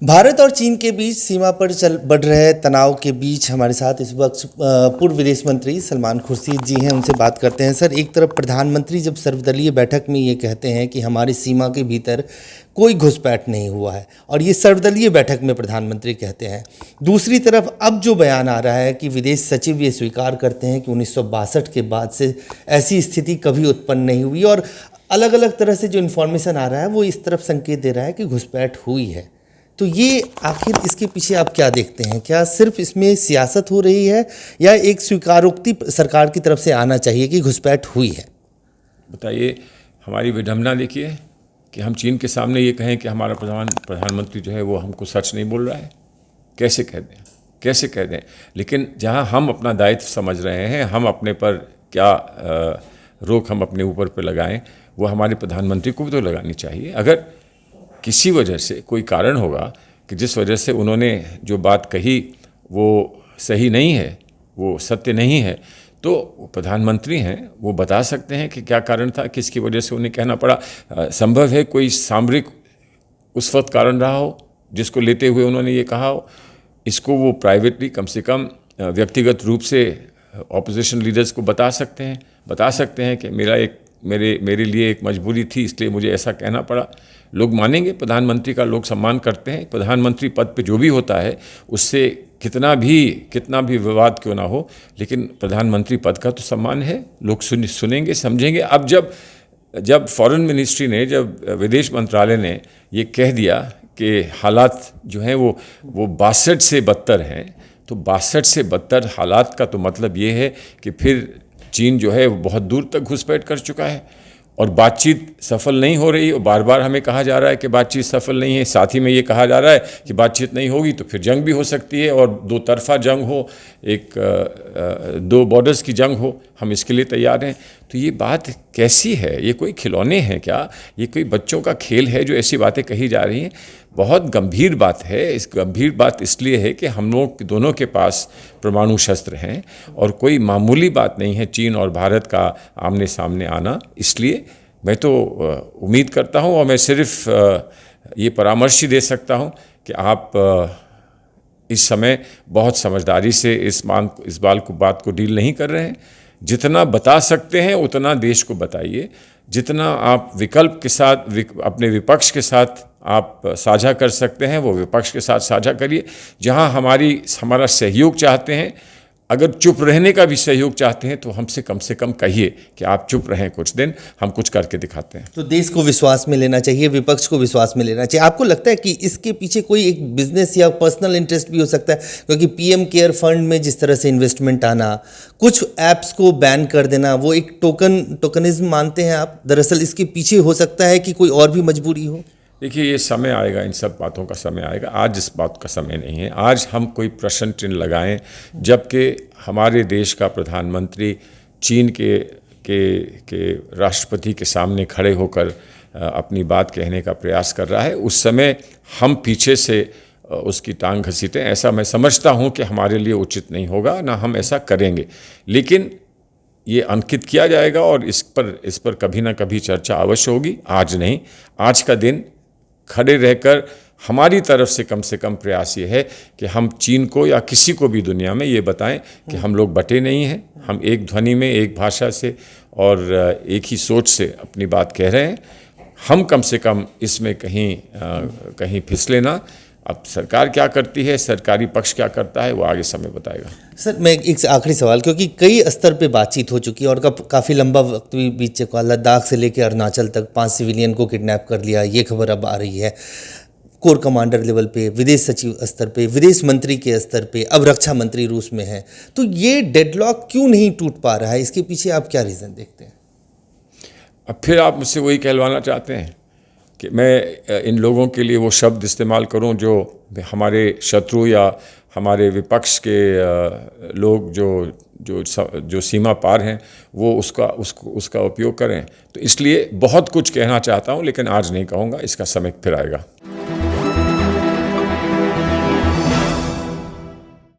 भारत और चीन के बीच सीमा पर बढ़ रहे तनाव के बीच हमारे साथ इस वक्त पूर्व विदेश मंत्री सलमान खुर्शीद जी हैं। उनसे बात करते हैं। सर, एक तरफ प्रधानमंत्री जब सर्वदलीय बैठक में ये कहते हैं कि हमारी सीमा के भीतर कोई घुसपैठ नहीं हुआ है, और ये सर्वदलीय बैठक में प्रधानमंत्री कहते हैं, दूसरी तरफ अब जो बयान आ रहा है कि विदेश सचिव ये स्वीकार करते हैं कि 1962 के बाद से ऐसी स्थिति कभी उत्पन्न नहीं हुई, और अलग अलग तरह से जो इन्फॉर्मेशन आ रहा है वो इस तरफ संकेत दे रहा है कि घुसपैठ हुई है। तो ये आखिर इसके पीछे आप क्या देखते हैं? क्या सिर्फ इसमें सियासत हो रही है या एक स्वीकारोक्ति सरकार की तरफ से आना चाहिए कि घुसपैठ हुई है? बताइए, हमारी विडंबना देखिए कि हम चीन के सामने ये कहें कि हमारा प्रधानमंत्री जो है वो हमको सच नहीं बोल रहा है। कैसे कह दें? लेकिन जहां हम अपना दायित्व समझ रहे हैं, हम अपने पर क्या रोक हम अपने ऊपर पे लगाएं, वो हमारे प्रधानमंत्री को भी तो लगानी चाहिए। अगर किसी वजह से कोई कारण होगा कि जिस वजह से उन्होंने जो बात कही वो सही नहीं है, वो सत्य नहीं है, तो प्रधानमंत्री हैं, वो बता सकते हैं कि क्या कारण था, किसकी वजह से उन्हें कहना पड़ा। संभव है कोई सामरिक उस वक्त कारण रहा हो जिसको लेते हुए उन्होंने ये कहा हो। इसको वो प्राइवेटली, कम से कम व्यक्तिगत रूप से ऑपोजिशन लीडर्स को बता सकते हैं कि मेरे लिए एक मजबूरी थी, इसलिए मुझे ऐसा कहना पड़ा। लोग मानेंगे, प्रधानमंत्री का लोग सम्मान करते हैं। प्रधानमंत्री पद पे जो भी होता है उससे कितना भी विवाद क्यों ना हो, लेकिन प्रधानमंत्री पद का तो सम्मान है। लोग सुनेंगे, समझेंगे। अब जब फॉरेन मिनिस्ट्री ने, जब विदेश मंत्रालय ने ये कह दिया कि हालात जो हैं वो 62 से बदतर हैं, तो 62 से बदतर हालात का तो मतलब ये है कि फिर चीन जो है वो बहुत दूर तक घुसपैठ कर चुका है और बातचीत सफल नहीं हो रही। और बार बार हमें कहा जा रहा है कि बातचीत सफल नहीं है। साथ ही में ये कहा जा रहा है कि बातचीत नहीं होगी तो फिर जंग भी हो सकती है, और दो तरफा जंग हो, दो बॉर्डर्स की जंग हो। हम इसके लिए तैयार हैं। तो ये बात कैसी है? ये कोई खिलौने हैं क्या? ये कोई बच्चों का खेल है जो ऐसी बातें कही जा रही हैं? बहुत गंभीर बात है। इस गंभीर बात इसलिए है कि हम लोग दोनों के पास परमाणु शस्त्र हैं, और कोई मामूली बात नहीं है चीन और भारत का आमने सामने आना। इसलिए मैं तो उम्मीद करता हूं, और मैं सिर्फ ये परामर्श ही दे सकता हूं कि आप इस समय बहुत समझदारी से इस बात को डील नहीं कर रहे हैं। जितना बता सकते हैं उतना देश को बताइए। जितना आप विकल्प के साथ, अपने विपक्ष के साथ आप साझा कर सकते हैं, वो विपक्ष के साथ साझा करिए। जहां हमारा सहयोग चाहते हैं, अगर चुप रहने का भी सहयोग चाहते हैं, तो हमसे कम से कम कहिए कि आप चुप रहें कुछ दिन, हम कुछ करके दिखाते हैं। तो देश को विश्वास में लेना चाहिए, विपक्ष को विश्वास में लेना चाहिए। आपको लगता है कि इसके पीछे कोई एक बिजनेस या पर्सनल इंटरेस्ट भी हो सकता है? क्योंकि पीएम केयर फंड में जिस तरह से इन्वेस्टमेंट आना, कुछ ऐप्स को बैन कर देना, वो एक टोकनिज्म मानते हैं आप? दरअसल इसके पीछे हो सकता है कि कोई और भी मजबूरी हो? देखिए, ये समय आएगा, इन सब बातों का समय आएगा। आज इस बात का समय नहीं है। आज हम कोई प्रश्न चिन्ह लगाएं जबकि हमारे देश का प्रधानमंत्री चीन के राष्ट्रपति के सामने खड़े होकर अपनी बात कहने का प्रयास कर रहा है, उस समय हम पीछे से उसकी टांग घसीटें, ऐसा मैं समझता हूं कि हमारे लिए उचित नहीं होगा, ना हम ऐसा करेंगे। लेकिन ये अंकित किया जाएगा और इस पर कभी ना कभी चर्चा अवश्य होगी। आज नहीं। आज का दिन खड़े रहकर हमारी तरफ से कम प्रयास ये है कि हम चीन को या किसी को भी दुनिया में ये बताएं कि हम लोग बटे नहीं हैं। हम एक ध्वनि में, एक भाषा से और एक ही सोच से अपनी बात कह रहे हैं। हम कम से कम इसमें कहीं फिसले ना। अब सरकार क्या करती है, सरकारी पक्ष क्या करता है, वो आगे समय बताएगा। सर, मैं एक आखिरी सवाल, क्योंकि कई स्तर पे बातचीत हो चुकी है और काफ़ी लंबा वक्त भी बीत चुका। लद्दाख से लेकर अरुणाचल तक 5 सिविलियन को किडनैप कर लिया, ये खबर अब आ रही है। कोर कमांडर लेवल पे, विदेश सचिव स्तर पे, विदेश मंत्री के स्तर पे, अब रक्षा मंत्री रूस में है। तो ये डेडलॉक क्यों नहीं टूट पा रहा है? इसके पीछे आप क्या रीज़न देखते हैं? अब फिर आप मुझसे वही कहलवाना चाहते हैं कि मैं इन लोगों के लिए वो शब्द इस्तेमाल करूं जो हमारे शत्रु या हमारे विपक्ष के लोग जो सीमा पार हैं, वो उसका उपयोग करें। तो इसलिए बहुत कुछ कहना चाहता हूं, लेकिन आज नहीं कहूँगा। इसका समय फिर आएगा।